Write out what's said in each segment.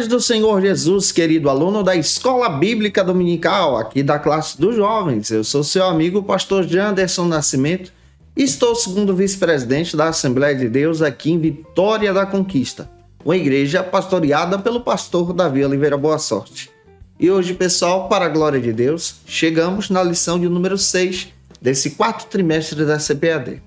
Paz do Senhor Jesus, querido aluno da Escola Bíblica Dominical, aqui da classe dos jovens. Eu sou seu amigo, pastor Janderson Nascimento, e estou segundo vice-presidente da Assembleia de Deus aqui em Vitória da Conquista, uma igreja pastoreada pelo pastor Davi Oliveira Boa Sorte. E hoje, pessoal, para a glória de Deus, chegamos na lição de número 6 desse quarto trimestre da CPAD.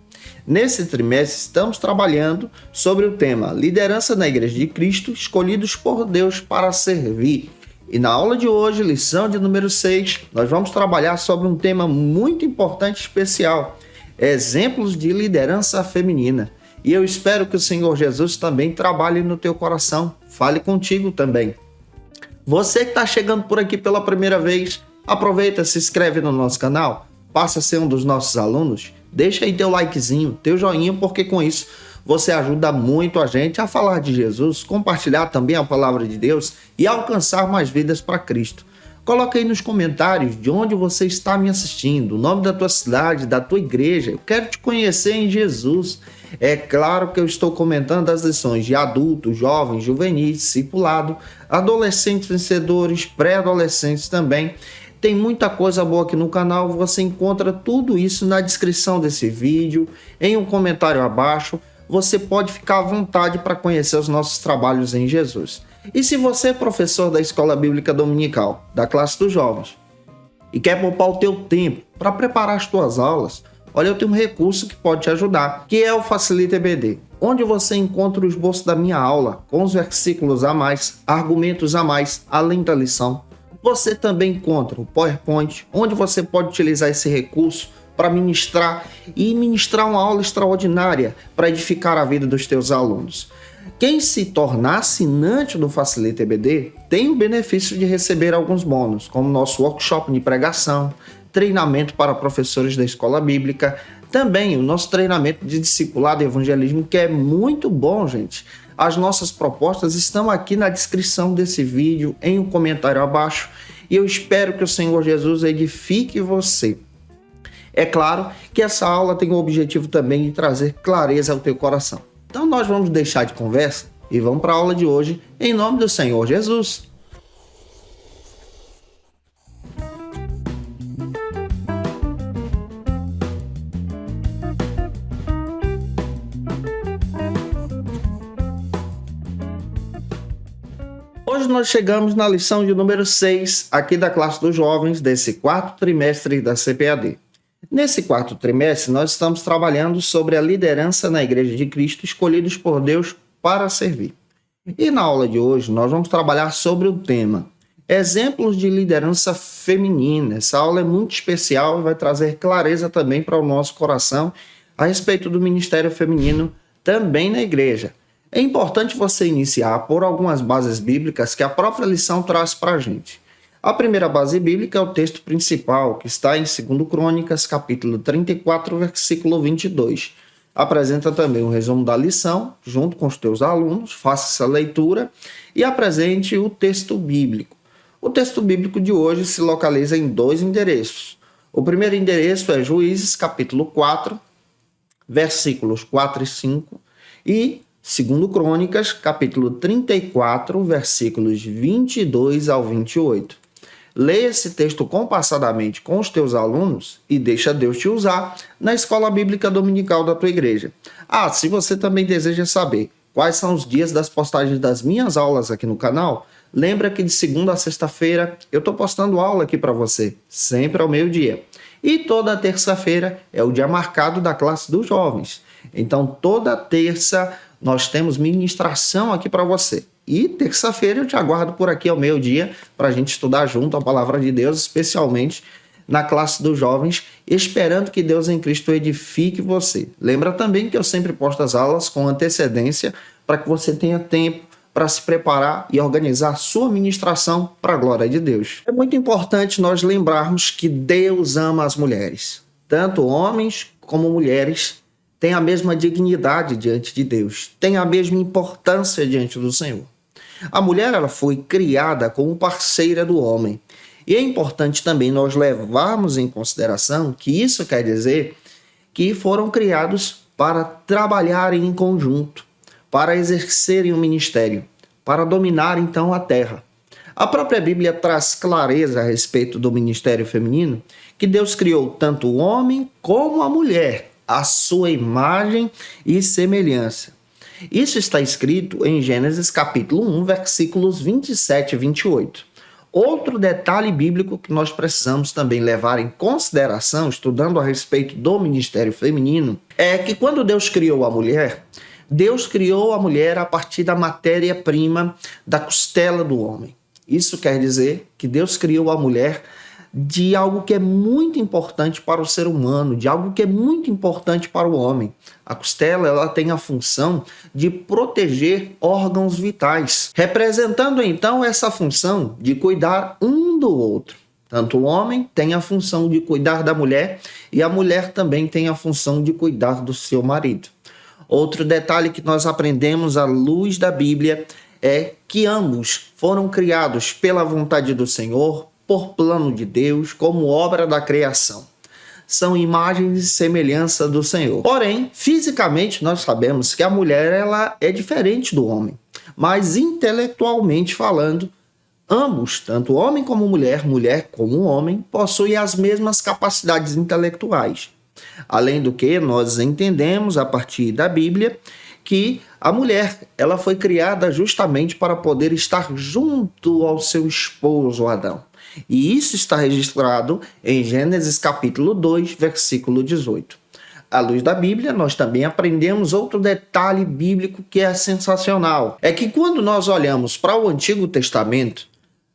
Nesse trimestre, estamos trabalhando sobre o tema Liderança na Igreja de Cristo, escolhidos por Deus para servir. E na aula de hoje, lição de número 6, nós vamos trabalhar sobre um tema muito importante e especial, exemplos de liderança feminina. E eu espero que o Senhor Jesus também trabalhe no teu coração, fale contigo também. Você que está chegando por aqui pela primeira vez, aproveita, se inscreve no nosso canal, passa a ser um dos nossos alunos. Deixa aí teu likezinho, teu joinha, porque com isso você ajuda muito a gente a falar de Jesus, compartilhar também a palavra de Deus e alcançar mais vidas para Cristo. Coloca aí nos comentários de onde você está me assistindo, o nome da tua cidade, da tua igreja. Eu quero te conhecer em Jesus. É claro que eu estou comentando as lições de adultos, jovens, juvenis, discipulado, adolescentes vencedores, pré-adolescentes também. Tem muita coisa boa aqui no canal, você encontra tudo isso na descrição desse vídeo, em um comentário abaixo. Você pode ficar à vontade para conhecer os nossos trabalhos em Jesus. E se você é professor da Escola Bíblica Dominical, da classe dos jovens, e quer poupar o teu tempo para preparar as tuas aulas, olha, eu tenho um recurso que pode te ajudar, que é o Facilita EBD, onde você encontra o esboço da minha aula, com os versículos a mais, argumentos a mais, além da lição. Você também encontra o PowerPoint, onde você pode utilizar esse recurso para ministrar uma aula extraordinária para edificar a vida dos teus alunos. Quem se tornar assinante do Facilita EBD tem o benefício de receber alguns bônus, como nosso workshop de pregação, treinamento para professores da escola bíblica, também o nosso treinamento de discipulado e evangelismo, que é muito bom, gente. As nossas propostas estão aqui na descrição desse vídeo, em um comentário abaixo, e eu espero que o Senhor Jesus edifique você. É claro que essa aula tem o objetivo também de trazer clareza ao teu coração. Então nós vamos deixar de conversa e vamos para a aula de hoje, em nome do Senhor Jesus. Hoje nós chegamos na lição de número 6, aqui da classe dos jovens, desse quarto trimestre da CPAD. Nesse quarto trimestre, nós estamos trabalhando sobre a liderança na Igreja de Cristo, escolhidos por Deus para servir. E na aula de hoje, nós vamos trabalhar sobre o tema exemplos de liderança feminina. Essa aula é muito especial e vai trazer clareza também para o nosso coração a respeito do ministério feminino também na igreja. É importante você iniciar por algumas bases bíblicas que a própria lição traz para a gente. A primeira base bíblica é o texto principal, que está em 2 Crônicas, capítulo 34, versículo 22. Apresenta também um resumo da lição, junto com os teus alunos, faça essa leitura e apresente o texto bíblico. O texto bíblico de hoje se localiza em 2 endereços. O primeiro endereço é Juízes, capítulo 4, versículos 4 e 5, e 2 Crônicas, capítulo 34, versículos 22 ao 28. Leia esse texto compassadamente com os teus alunos e deixa Deus te usar na escola bíblica dominical da tua igreja. Se você também deseja saber quais são os dias das postagens das minhas aulas aqui no canal, lembra que de segunda a sexta-feira eu estou postando aula aqui para você, sempre ao meio-dia. E toda terça-feira é o dia marcado da classe dos jovens. Então, toda terça nós temos ministração aqui para você. E terça-feira eu te aguardo por aqui ao meio-dia para a gente estudar junto a palavra de Deus, especialmente na classe dos jovens, esperando que Deus em Cristo edifique você. Lembra também que eu sempre posto as aulas com antecedência para que você tenha tempo para se preparar e organizar a sua ministração para a glória de Deus. É muito importante nós lembrarmos que Deus ama as mulheres. Tanto homens como mulheres têm a mesma dignidade diante de Deus, têm a mesma importância diante do Senhor. A mulher ela foi criada como parceira do homem. E é importante também nós levarmos em consideração que isso quer dizer que foram criados para trabalharem em conjunto, para exercerem o ministério. para dominar então a terra. A própria Bíblia traz clareza a respeito do ministério feminino, que Deus criou tanto o homem como a mulher, à sua imagem e semelhança. Isso está escrito em Gênesis capítulo 1, versículos 27 e 28. Outro detalhe bíblico que nós precisamos também levar em consideração, estudando a respeito do ministério feminino, é que quando Deus criou a mulher, Deus criou a mulher a partir da matéria-prima da costela do homem. Isso quer dizer que Deus criou a mulher de algo que é muito importante para o ser humano, de algo que é muito importante para o homem. A costela, ela tem a função de proteger órgãos vitais, representando então essa função de cuidar um do outro. Tanto o homem tem a função de cuidar da mulher e a mulher também tem a função de cuidar do seu marido. Outro detalhe que nós aprendemos à luz da Bíblia é que ambos foram criados pela vontade do Senhor, por plano de Deus, como obra da criação. São imagens e semelhança do Senhor. Porém, fisicamente, nós sabemos que a mulher ela é diferente do homem. Mas intelectualmente falando, ambos, tanto homem como mulher, mulher como homem, possuem as mesmas capacidades intelectuais. Além do que, nós entendemos a partir da Bíblia que a mulher ela foi criada justamente para poder estar junto ao seu esposo Adão. E isso está registrado em Gênesis capítulo 2, versículo 18. À luz da Bíblia, nós também aprendemos outro detalhe bíblico que é sensacional. É que quando nós olhamos para o Antigo Testamento,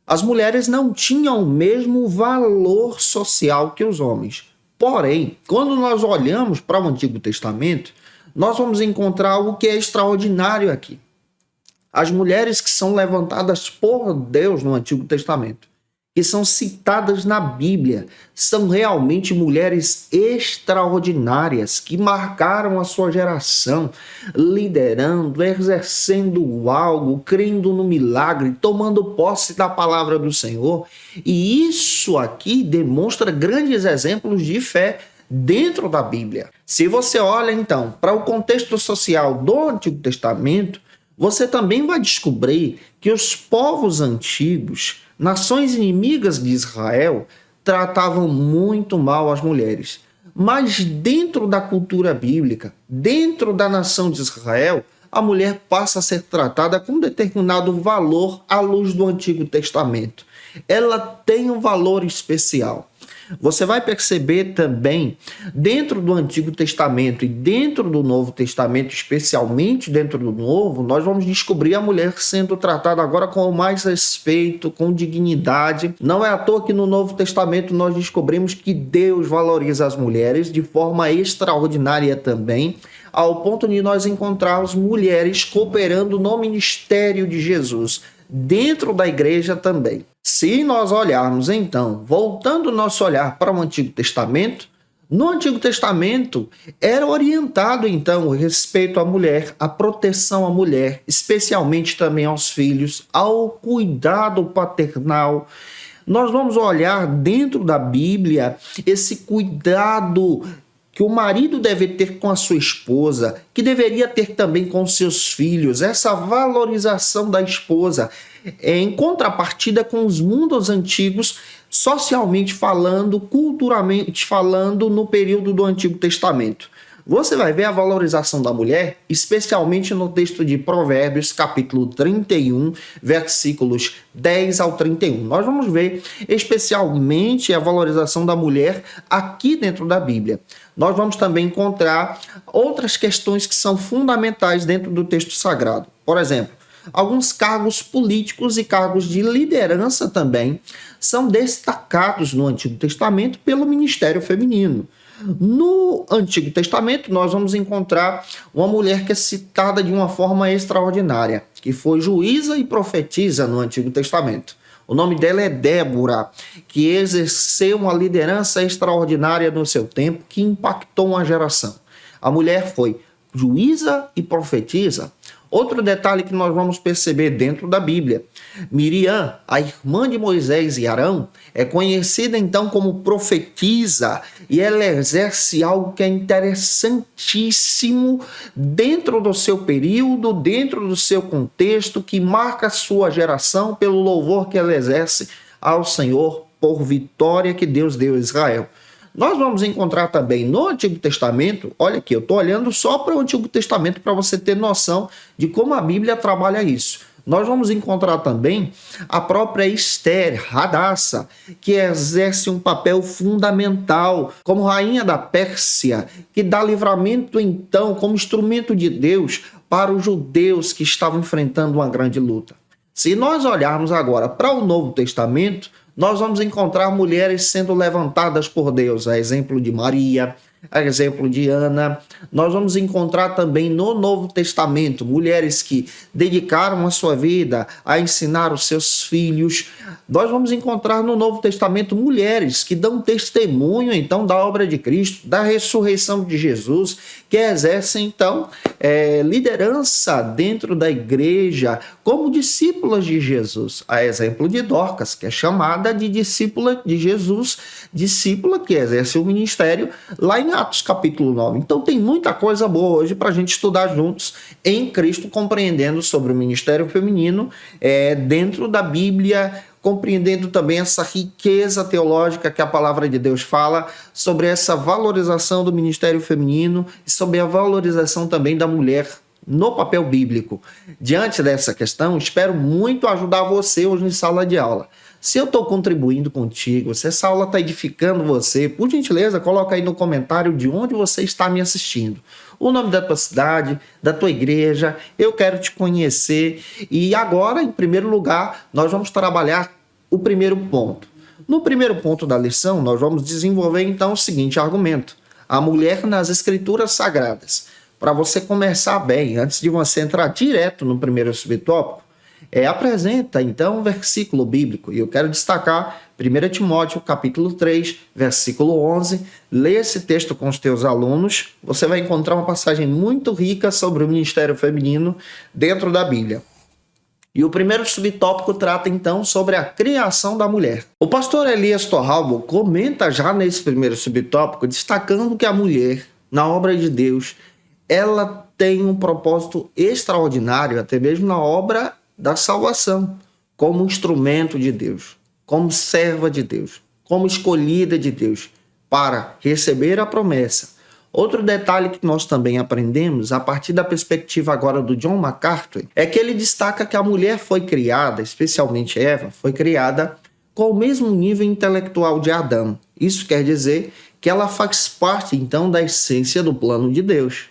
as mulheres não tinham o mesmo valor social que os homens. Porém, quando nós olhamos para o Antigo Testamento, nós vamos encontrar algo que é extraordinário aqui. As mulheres que são levantadas por Deus no Antigo Testamento, que são citadas na Bíblia, são realmente mulheres extraordinárias que marcaram a sua geração, liderando, exercendo algo, crendo no milagre, tomando posse da palavra do Senhor. E isso aqui demonstra grandes exemplos de fé dentro da Bíblia. Se você olha então para o contexto social do Antigo Testamento, você também vai descobrir que os povos antigos, nações inimigas de Israel, tratavam muito mal as mulheres. Mas dentro da cultura bíblica, dentro da nação de Israel, a mulher passa a ser tratada com determinado valor à luz do Antigo Testamento. Ela tem um valor especial. Você vai perceber também, dentro do Antigo Testamento e dentro do Novo Testamento, especialmente dentro do Novo, nós vamos descobrir a mulher sendo tratada agora com mais respeito, com dignidade. Não é à toa que no Novo Testamento nós descobrimos que Deus valoriza as mulheres de forma extraordinária também, ao ponto de nós encontrarmos mulheres cooperando no ministério de Jesus, dentro da igreja também. Se nós olharmos então, voltando o nosso olhar para o Antigo Testamento, no Antigo Testamento era orientado então o respeito à mulher, a proteção à mulher, especialmente também aos filhos, ao cuidado paternal. Nós vamos olhar dentro da Bíblia esse cuidado que o marido deve ter com a sua esposa, que deveria ter também com seus filhos, essa valorização da esposa, em contrapartida com os mundos antigos, socialmente falando, culturalmente falando, no período do Antigo Testamento. Você vai ver a valorização da mulher, especialmente no texto de Provérbios, capítulo 31, versículos 10 ao 31. Nós vamos ver especialmente a valorização da mulher aqui dentro da Bíblia. Nós vamos também encontrar outras questões que são fundamentais dentro do texto sagrado. Por exemplo, alguns cargos políticos e cargos de liderança também são destacados no Antigo Testamento pelo ministério feminino. No Antigo Testamento, nós vamos encontrar uma mulher que é citada de uma forma extraordinária, que foi juíza e profetisa no Antigo Testamento. O nome dela é Débora, que exerceu uma liderança extraordinária no seu tempo, que impactou uma geração. A mulher foi juíza e profetisa. Outro detalhe que nós vamos perceber dentro da Bíblia: Miriam, a irmã de Moisés e Arão, é conhecida então como profetisa, e ela exerce algo que é interessantíssimo dentro do seu período, dentro do seu contexto, que marca a sua geração pelo louvor que ela exerce ao Senhor por vitória que Deus deu a Israel. Nós vamos encontrar também no Antigo Testamento, olha aqui, eu estou olhando só para o Antigo Testamento para você ter noção de como a Bíblia trabalha isso. Nós vamos encontrar também a própria Esther, Hadassa, que exerce um papel fundamental como rainha da Pérsia, que dá livramento então como instrumento de Deus para os judeus que estavam enfrentando uma grande luta. Se nós olharmos agora para o Novo Testamento, nós vamos encontrar mulheres sendo levantadas por Deus, a exemplo de Maria, a exemplo de Ana. Nós vamos encontrar também no Novo Testamento mulheres que dedicaram a sua vida a ensinar os seus filhos. Nós vamos encontrar no Novo Testamento mulheres que dão testemunho então da obra de Cristo, da ressurreição de Jesus, que exercem então liderança dentro da igreja como discípulas de Jesus, a exemplo de Dorcas, que é chamada de discípula de Jesus, discípula que exerce o ministério lá em Atos capítulo 9. Então tem muita coisa boa hoje para a gente estudar juntos em Cristo, compreendendo sobre o ministério feminino dentro da Bíblia, compreendendo também essa riqueza teológica que a palavra de Deus fala sobre essa valorização do ministério feminino e sobre a valorização também da mulher no papel bíblico. Diante dessa questão, espero muito ajudar você hoje em sala de aula. Se eu estou contribuindo contigo, se essa aula está edificando você, por gentileza, coloca aí no comentário de onde você está me assistindo. O nome da tua cidade, da tua igreja, eu quero te conhecer. E agora, em primeiro lugar, nós vamos trabalhar o primeiro ponto. No primeiro ponto da lição, nós vamos desenvolver então o seguinte argumento: a mulher nas escrituras sagradas. Para você começar bem, antes de você entrar direto no primeiro subtópico, apresenta então um versículo bíblico, e eu quero destacar 1 Timóteo capítulo 3, versículo 11. Lê esse texto com os teus alunos, você vai encontrar uma passagem muito rica sobre o ministério feminino dentro da Bíblia. E o primeiro subtópico trata então sobre a criação da mulher. O pastor Elias Torralbo comenta já nesse primeiro subtópico, destacando que a mulher, na obra de Deus, ela tem um propósito extraordinário, até mesmo na obra da salvação, como instrumento de Deus, como serva de Deus, como escolhida de Deus, para receber a promessa. Outro detalhe que nós também aprendemos, a partir da perspectiva agora do John MacArthur, é que ele destaca que a mulher foi criada, especialmente Eva, foi criada com o mesmo nível intelectual de Adão. Isso quer dizer que ela faz parte, então, da essência do plano de Deus.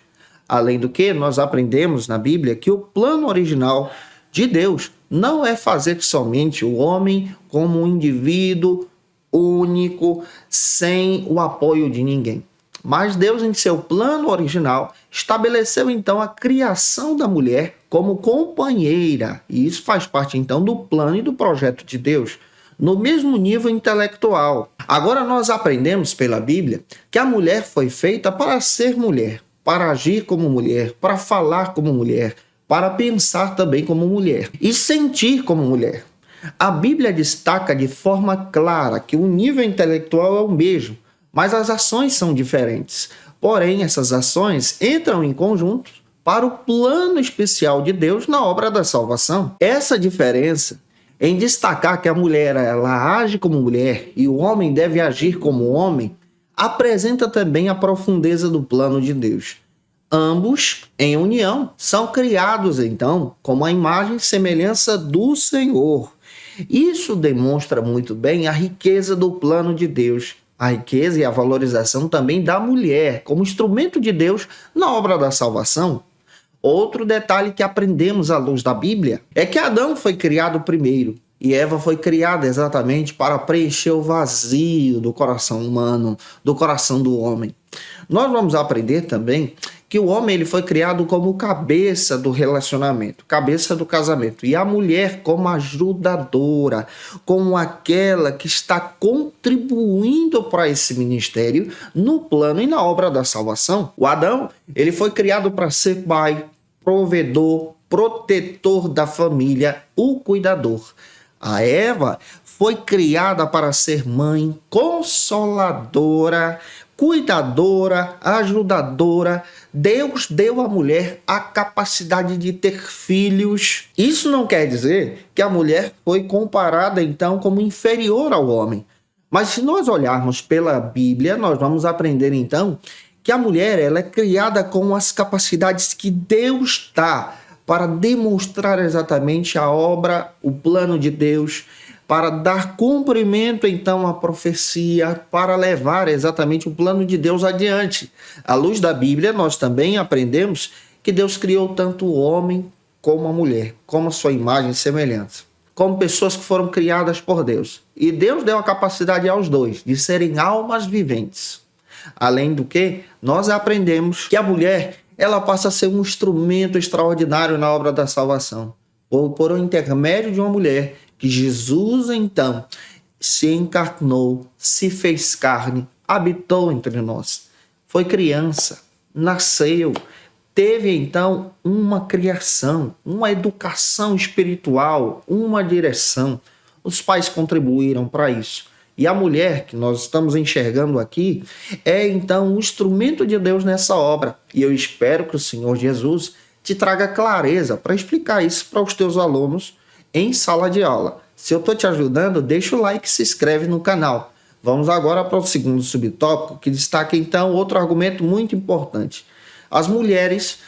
Além do que, nós aprendemos na Bíblia que o plano original de Deus não é fazer somente o homem como um indivíduo único, sem o apoio de ninguém. Mas Deus, em seu plano original, estabeleceu então a criação da mulher como companheira. E isso faz parte então do plano e do projeto de Deus, no mesmo nível intelectual. Agora nós aprendemos pela Bíblia que a mulher foi feita para ser mulher, para agir como mulher, para falar como mulher, para pensar também como mulher e sentir como mulher. A Bíblia destaca de forma clara que o nível intelectual é o mesmo, mas as ações são diferentes. Porém, essas ações entram em conjunto para o plano especial de Deus na obra da salvação. Essa diferença em destacar que a mulher ela age como mulher e o homem deve agir como homem, apresenta também a profundeza do plano de Deus. Ambos, em união, são criados, então, como a imagem e semelhança do Senhor. Isso demonstra muito bem a riqueza do plano de Deus, a riqueza e a valorização também da mulher como instrumento de Deus na obra da salvação. Outro detalhe que aprendemos à luz da Bíblia é que Adão foi criado primeiro e Eva foi criada exatamente para preencher o vazio do coração humano, do coração do homem. Nós vamos aprender também que o homem ele foi criado como cabeça do relacionamento, cabeça do casamento, e a mulher como ajudadora, como aquela que está contribuindo para esse ministério no plano e na obra da salvação. O Adão ele foi criado para ser pai, provedor, protetor da família, o cuidador. A Eva foi criada para ser mãe, consoladora, cuidadora, ajudadora. Deus deu à mulher a capacidade de ter filhos. Isso não quer dizer que a mulher foi comparada então como inferior ao homem. Mas se nós olharmos pela Bíblia, nós vamos aprender então que a mulher ela é criada com as capacidades que Deus dá para demonstrar exatamente a obra, o plano de Deus, para dar cumprimento então à profecia, para levar exatamente o plano de Deus adiante. À luz da Bíblia, nós também aprendemos que Deus criou tanto o homem como a mulher, como a sua imagem e semelhança, como pessoas que foram criadas por Deus. E Deus deu a capacidade aos dois de serem almas viventes. Além do que, nós aprendemos que a mulher ela passa a ser um instrumento extraordinário na obra da salvação. Por intermédio de uma mulher, que Jesus, então, se encarnou, se fez carne, habitou entre nós. Foi criança, nasceu, teve, então, uma criação, uma educação espiritual, uma direção. Os pais contribuíram para isso. E a mulher que nós estamos enxergando aqui é, então, um instrumento de Deus nessa obra. E eu espero que o Senhor Jesus te traga clareza para explicar isso para os teus alunos em sala de aula. Se eu estou te ajudando, deixa o like e se inscreve no canal. Vamos agora para o segundo subtópico, que destaca, então, outro argumento muito importante. As mulheres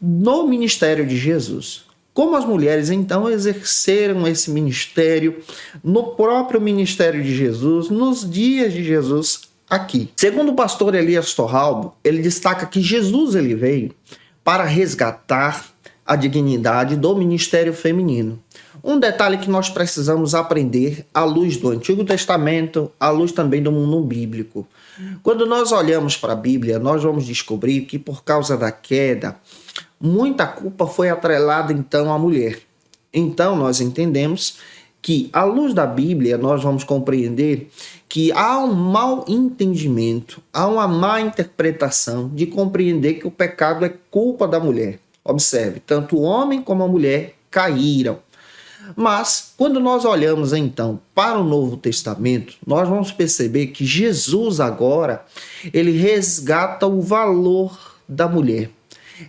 no ministério de Jesus. Como as mulheres, então, exerceram esse ministério no próprio ministério de Jesus, nos dias de Jesus aqui. Segundo o pastor Elias Torralbo, ele destaca que Jesus ele veio para resgatar a dignidade do ministério feminino. Um detalhe que nós precisamos aprender à luz do Antigo Testamento, à luz também do mundo bíblico. Quando nós olhamos para a Bíblia, nós vamos descobrir que por causa da queda, muita culpa foi atrelada então à mulher. Então nós entendemos que à luz da Bíblia nós vamos compreender que há um mau entendimento, há uma má interpretação de compreender que o pecado é culpa da mulher. Observe, tanto o homem como a mulher caíram. Mas, quando nós olhamos então para o Novo Testamento, nós vamos perceber que Jesus agora, ele resgata o valor da mulher.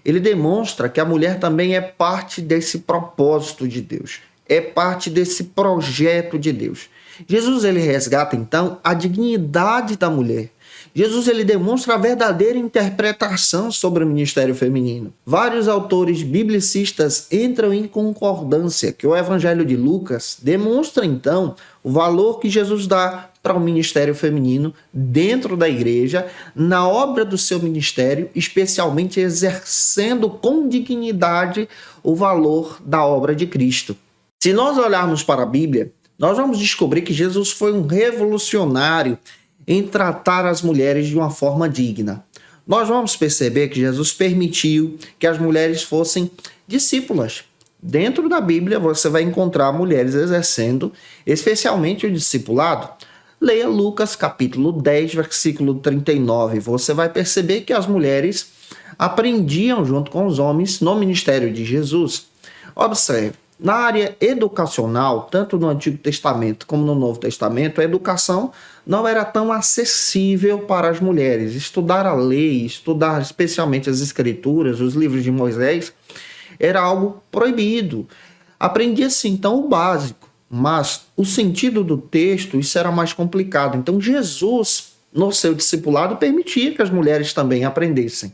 Ele demonstra que a mulher também é parte desse propósito de Deus, é parte desse projeto de Deus. Jesus ele resgata então a dignidade da mulher. Jesus ele demonstra a verdadeira interpretação sobre o ministério feminino. Vários autores biblicistas entram em concordância que o Evangelho de Lucas demonstra então o valor que Jesus dá para o ministério feminino dentro da igreja, na obra do seu ministério, especialmente exercendo com dignidade o valor da obra de Cristo. Se nós olharmos para a Bíblia, nós vamos descobrir que Jesus foi um revolucionário em tratar as mulheres de uma forma digna. Nós vamos perceber que Jesus permitiu que as mulheres fossem discípulas. Dentro da Bíblia você vai encontrar mulheres exercendo especialmente o discipulado. Leia Lucas capítulo 10, versículo 39. Você vai perceber que as mulheres aprendiam junto com os homens no ministério de Jesus. Observe. Na área educacional, tanto no Antigo Testamento como no Novo Testamento, a educação não era tão acessível para as mulheres. Estudar a lei, estudar especialmente as escrituras, os livros de Moisés, era algo proibido. Aprendia-se então o básico, mas o sentido do texto, isso era mais complicado. Então Jesus, no seu discipulado, permitia que as mulheres também aprendessem.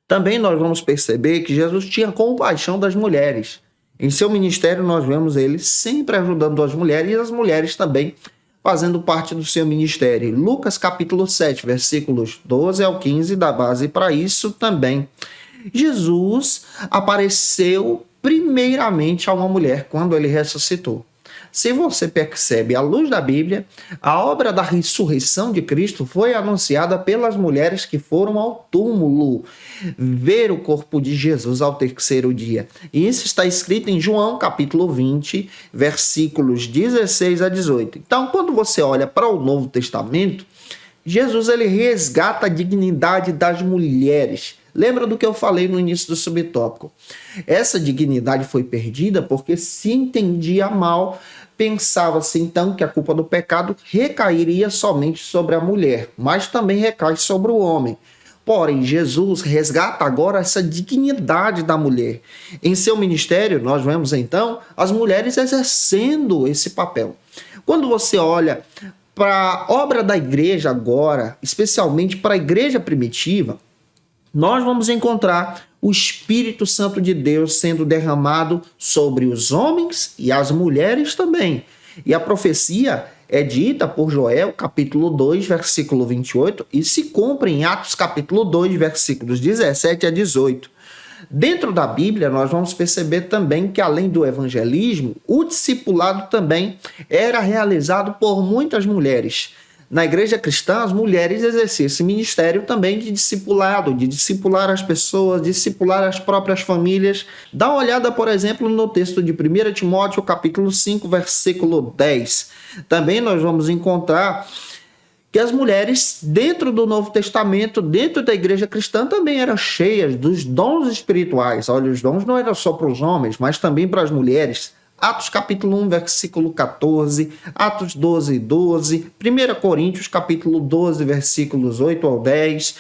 Também nós vamos perceber que Jesus tinha compaixão das mulheres. Em seu ministério nós vemos ele sempre ajudando as mulheres e as mulheres também fazendo parte do seu ministério. Lucas capítulo 7, versículos 12 ao 15 dá base para isso também. Jesus apareceu primeiramente a uma mulher quando ele ressuscitou. Se você percebe à luz da Bíblia, a obra da ressurreição de Cristo foi anunciada pelas mulheres que foram ao túmulo ver o corpo de Jesus ao terceiro dia. E isso está escrito em João capítulo 20, versículos 16 a 18. Então, quando você olha para o Novo Testamento, Jesus ele resgata a dignidade das mulheres, Lembra do que eu falei no início do subtópico? Essa dignidade foi perdida porque se entendia mal, pensava-se então que a culpa do pecado recairia somente sobre a mulher, mas também recai sobre o homem. Porém, Jesus resgata agora essa dignidade da mulher. Em seu ministério, nós vemos então as mulheres exercendo esse papel. Quando você olha para a obra da igreja agora, especialmente para a igreja primitiva, nós vamos encontrar o Espírito Santo de Deus sendo derramado sobre os homens e as mulheres também. E a profecia é dita por Joel, capítulo 2, versículo 28, e se cumpre em Atos, capítulo 2, versículos 17 a 18. Dentro da Bíblia, nós vamos perceber também que, além do evangelismo, o discipulado também era realizado por muitas mulheres. Na igreja cristã, as mulheres exerciam esse ministério também de discipulado, de discipular as pessoas, discipular as próprias famílias. Dá uma olhada, por exemplo, no texto de 1 Timóteo, capítulo 5, versículo 10. Também nós vamos encontrar que as mulheres, dentro do Novo Testamento, dentro da igreja cristã, também eram cheias dos dons espirituais. Olha, os dons não eram só para os homens, mas também para as mulheres. Atos capítulo 1, versículo 14, Atos 12, 12, 1 Coríntios capítulo 12, versículos 8 ao 10,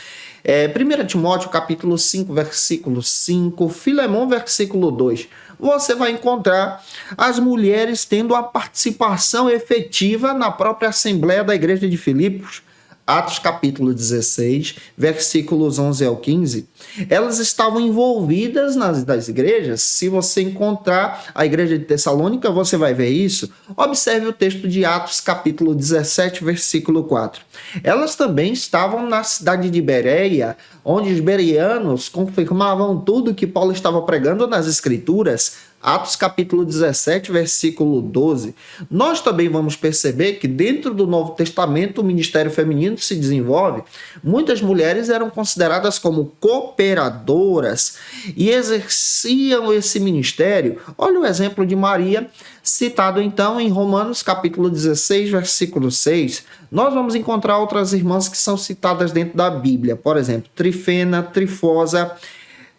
1 Timóteo capítulo 5, versículo 5, Filemão, versículo 2. Você vai encontrar as mulheres tendo a participação efetiva na própria Assembleia da Igreja de Filipos. Atos capítulo 16, versículos 11 ao 15, elas estavam envolvidas nas igrejas. Se você encontrar a igreja de Tessalônica, você vai ver isso. Observe o texto de Atos capítulo 17, versículo 4. Elas também estavam na cidade de Bereia, onde os bereanos confirmavam tudo que Paulo estava pregando nas Escrituras. Atos capítulo 17, versículo 12. Nós também vamos perceber que dentro do Novo Testamento o ministério feminino se desenvolve. Muitas mulheres eram consideradas como cooperadoras e exerciam esse ministério. Olha o exemplo de Maria, citado então em Romanos capítulo 16, versículo 6. Nós vamos encontrar outras irmãs que são citadas dentro da Bíblia. Por exemplo, Trifena, Trifosa,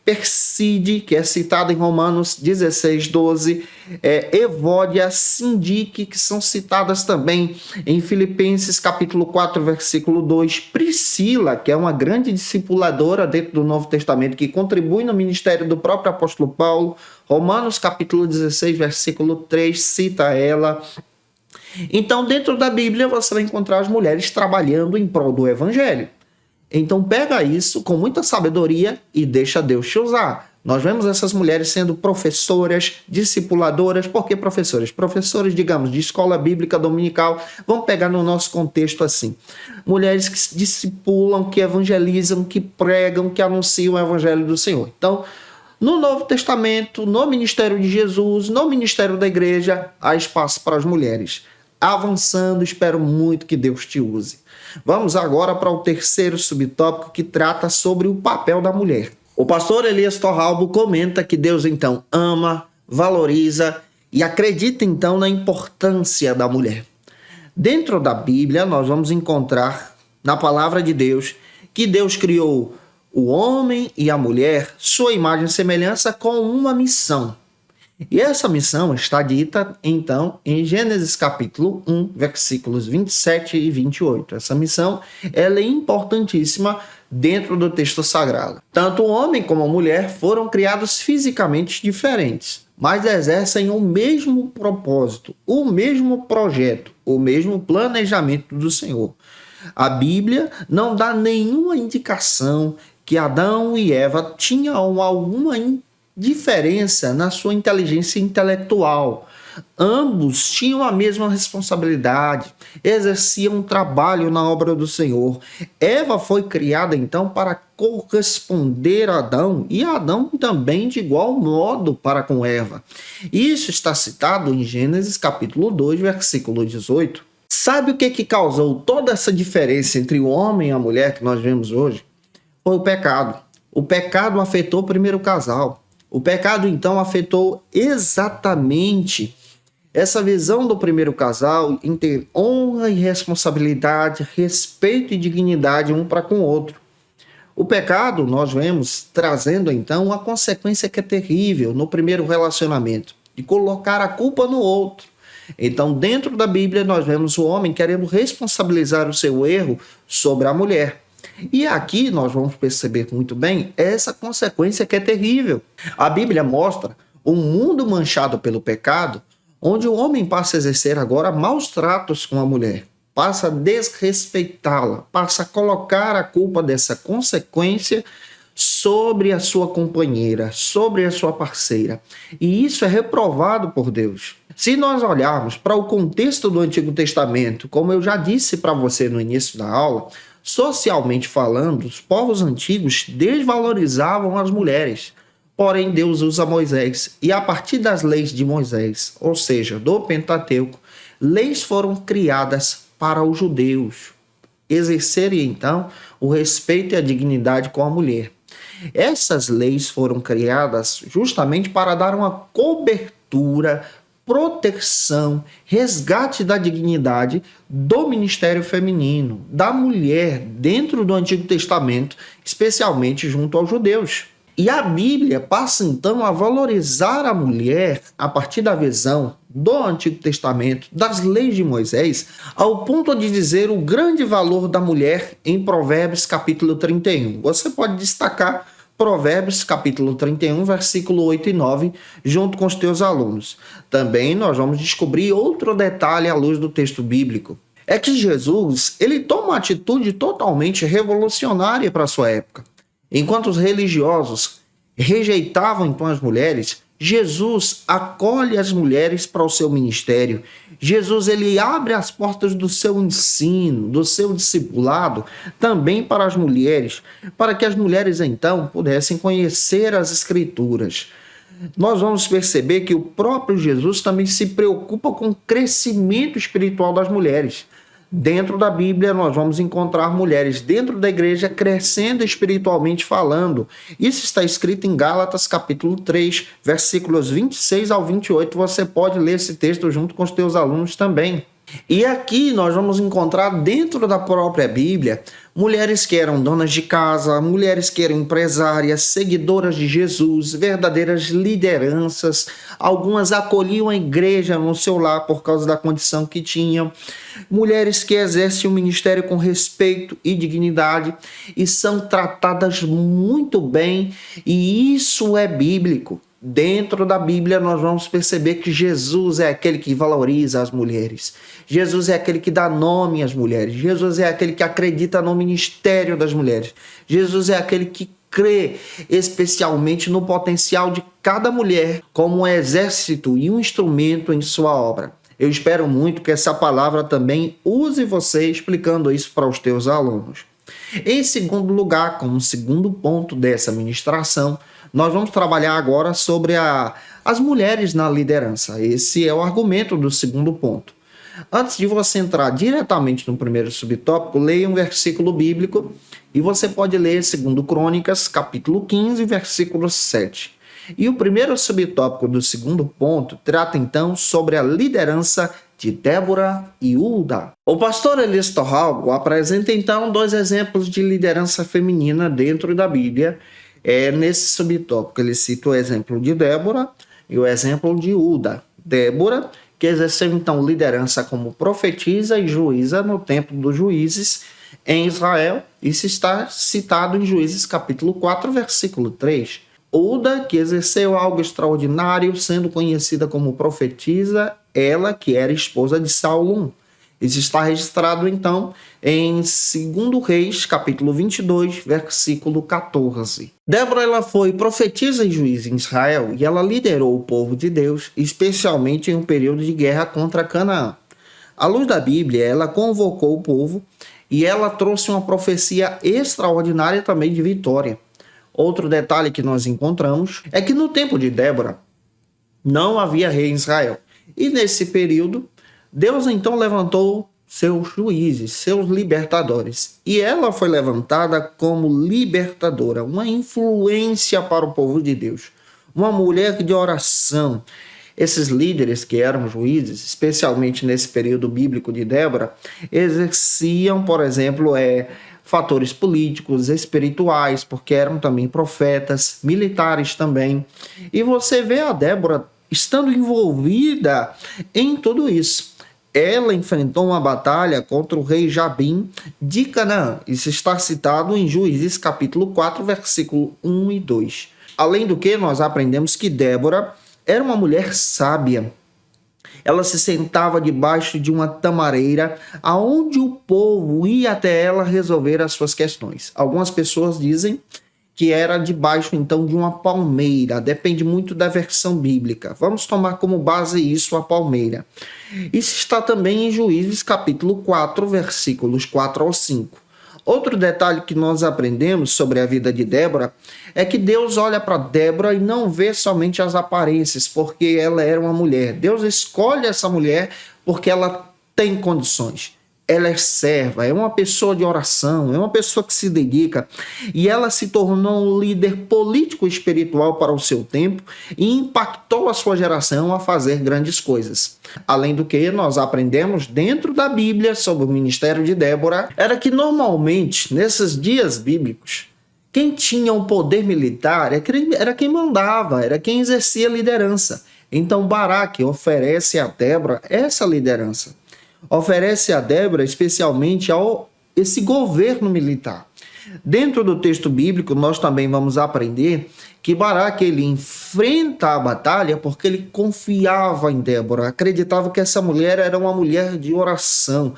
Perside, que é citada em Romanos 16, 12, Evódia, Sindique, que são citadas também em Filipenses capítulo 4, versículo 2, Priscila, que é uma grande discipuladora dentro do Novo Testamento, que contribui no ministério do próprio apóstolo Paulo. Romanos capítulo 16, versículo 3, cita ela. Então, dentro da Bíblia, você vai encontrar as mulheres trabalhando em prol do evangelho. Então pega isso com muita sabedoria e deixa Deus te usar. Nós vemos essas mulheres sendo professoras, discipuladoras. Por que professoras? Professoras, digamos, de escola bíblica dominical. Vamos pegar no nosso contexto assim. Mulheres que discipulam, que evangelizam, que pregam, que anunciam o evangelho do Senhor. Então, no Novo Testamento, no ministério de Jesus, no ministério da igreja, há espaço para as mulheres. Avançando, espero muito que Deus te use. Vamos agora para o terceiro subtópico, que trata sobre o papel da mulher. O pastor Elias Torralbo comenta que Deus então ama, valoriza e acredita então na importância da mulher. Dentro da Bíblia, nós vamos encontrar na palavra de Deus que Deus criou o homem e a mulher, sua imagem e semelhança, com uma missão. E essa missão está dita, então, em Gênesis capítulo 1, versículos 27 e 28. Essa missão ela é importantíssima dentro do texto sagrado. Tanto o homem como a mulher foram criados fisicamente diferentes, mas exercem o mesmo propósito, o mesmo projeto, o mesmo planejamento do Senhor. A Bíblia não dá nenhuma indicação que Adão e Eva tinham alguma diferença na sua inteligência intelectual. Ambos tinham a mesma responsabilidade, exerciam um trabalho na obra do Senhor. Eva foi criada então para corresponder a Adão e Adão também de igual modo para com Eva. Isso está citado em Gênesis capítulo 2, versículo 18. Sabe o que causou toda essa diferença entre o homem e a mulher que nós vemos hoje? Foi o pecado. O pecado afetou o primeiro casal. O pecado, então, afetou exatamente essa visão do primeiro casal em ter honra e responsabilidade, respeito e dignidade um para com o outro. O pecado, nós vemos, trazendo então uma consequência que é terrível no primeiro relacionamento, de colocar a culpa no outro. Então, dentro da Bíblia, nós vemos o homem querendo responsabilizar o seu erro sobre a mulher. E aqui nós vamos perceber muito bem essa consequência que é terrível. A Bíblia mostra um mundo manchado pelo pecado, onde o homem passa a exercer agora maus tratos com a mulher, passa a desrespeitá-la, passa a colocar a culpa dessa consequência sobre a sua companheira, sobre a sua parceira. E isso é reprovado por Deus. Se nós olharmos para o contexto do Antigo Testamento, como eu já disse para você no início da aula, socialmente falando, os povos antigos desvalorizavam as mulheres. Porém, Deus usa Moisés, e a partir das leis de Moisés, ou seja, do Pentateuco, leis foram criadas para os judeus exercerem, então, o respeito e a dignidade com a mulher. Essas leis foram criadas justamente para dar uma cobertura, proteção, resgate da dignidade do ministério feminino, da mulher dentro do Antigo Testamento, especialmente junto aos judeus. E a Bíblia passa então a valorizar a mulher a partir da visão do Antigo Testamento, das leis de Moisés, ao ponto de dizer o grande valor da mulher em Provérbios capítulo 31. Você pode destacar Provérbios capítulo 31, versículo 8 e 9, junto com os teus alunos. Também nós vamos descobrir outro detalhe à luz do texto bíblico. É que Jesus, ele toma uma atitude totalmente revolucionária para a sua época. Enquanto os religiosos rejeitavam então as mulheres, Jesus acolhe as mulheres para o seu ministério. Jesus, ele abre as portas do seu ensino, do seu discipulado, também para as mulheres, para que as mulheres então pudessem conhecer as Escrituras. Nós vamos perceber que o próprio Jesus também se preocupa com o crescimento espiritual das mulheres. Dentro da Bíblia, nós vamos encontrar mulheres dentro da igreja crescendo espiritualmente falando. Isso está escrito em Gálatas, capítulo 3, versículos 26 ao 28. Você pode ler esse texto junto com os teus alunos também. E aqui nós vamos encontrar dentro da própria Bíblia mulheres que eram donas de casa, mulheres que eram empresárias, seguidoras de Jesus, verdadeiras lideranças. Algumas acolhiam a igreja no seu lar por causa da condição que tinham. Mulheres que exercem o ministério com respeito e dignidade e são tratadas muito bem, e isso é bíblico. Dentro da Bíblia nós vamos perceber que Jesus é aquele que valoriza as mulheres. Jesus é aquele que dá nome às mulheres. Jesus é aquele que acredita no ministério das mulheres. Jesus é aquele que crê especialmente no potencial de cada mulher como um exército e um instrumento em sua obra. Eu espero muito que essa palavra também use você explicando isso para os teus alunos. Em segundo lugar, como segundo ponto dessa ministração, nós vamos trabalhar agora sobre as mulheres na liderança. Esse é o argumento do segundo ponto. Antes de você entrar diretamente no primeiro subtópico, leia um versículo bíblico e você pode ler 2 Crônicas, capítulo 15, versículo 7. E o primeiro subtópico do segundo ponto trata então sobre a liderança de Débora e Hulda. O pastor Elias Torralbo apresenta então dois exemplos de liderança feminina dentro da Bíblia. Nesse subtópico ele cita o exemplo de Débora e o exemplo de Hulda. Débora, que exerceu então liderança como profetisa e juíza no tempo dos juízes em Israel. Isso está citado em Juízes capítulo 4, versículo 3. Hulda, que exerceu algo extraordinário, sendo conhecida como profetisa, ela que era esposa de Saulum. Isso está registrado, então, em 2 Reis, capítulo 22, versículo 14. Débora, ela foi profetisa e juiz em Israel e ela liderou o povo de Deus, especialmente em um período de guerra contra Canaã. À luz da Bíblia, ela convocou o povo e ela trouxe uma profecia extraordinária também de vitória. Outro detalhe que nós encontramos é que no tempo de Débora não havia rei em Israel. E nesse período, Deus então levantou seus juízes, seus libertadores. E ela foi levantada como libertadora, uma influência para o povo de Deus. Uma mulher de oração. Esses líderes que eram juízes, especialmente nesse período bíblico de Débora, exerciam, por exemplo, fatores políticos, espirituais, porque eram também profetas, militares também. E você vê a Débora estando envolvida em tudo isso. Ela enfrentou uma batalha contra o rei Jabim de Canaã. Isso está citado em Juízes capítulo 4, versículo 1 e 2. Além do que, nós aprendemos que Débora era uma mulher sábia. Ela se sentava debaixo de uma tamareira, aonde o povo ia até ela resolver as suas questões. Algumas pessoas dizem que era debaixo então de uma palmeira, depende muito da versão bíblica. Vamos tomar como base isso, a palmeira. Isso está também em Juízes capítulo 4, versículos 4 ao 5. Outro detalhe que nós aprendemos sobre a vida de Débora é que Deus olha para Débora e não vê somente as aparências, porque ela era uma mulher. Deus escolhe essa mulher porque ela tem condições. Ela é serva, é uma pessoa de oração, é uma pessoa que se dedica, e ela se tornou um líder político e espiritual para o seu tempo e impactou a sua geração a fazer grandes coisas. Além do que, nós aprendemos dentro da Bíblia sobre o ministério de Débora, era que normalmente, nesses dias bíblicos, quem tinha o poder militar era quem mandava, era quem exercia liderança. Então Baraque oferece a Débora essa liderança. Oferece a Débora especialmente esse governo militar. Dentro do texto bíblico, nós também vamos aprender que Baraque ele enfrenta a batalha porque ele confiava em Débora, acreditava que essa mulher era uma mulher de oração.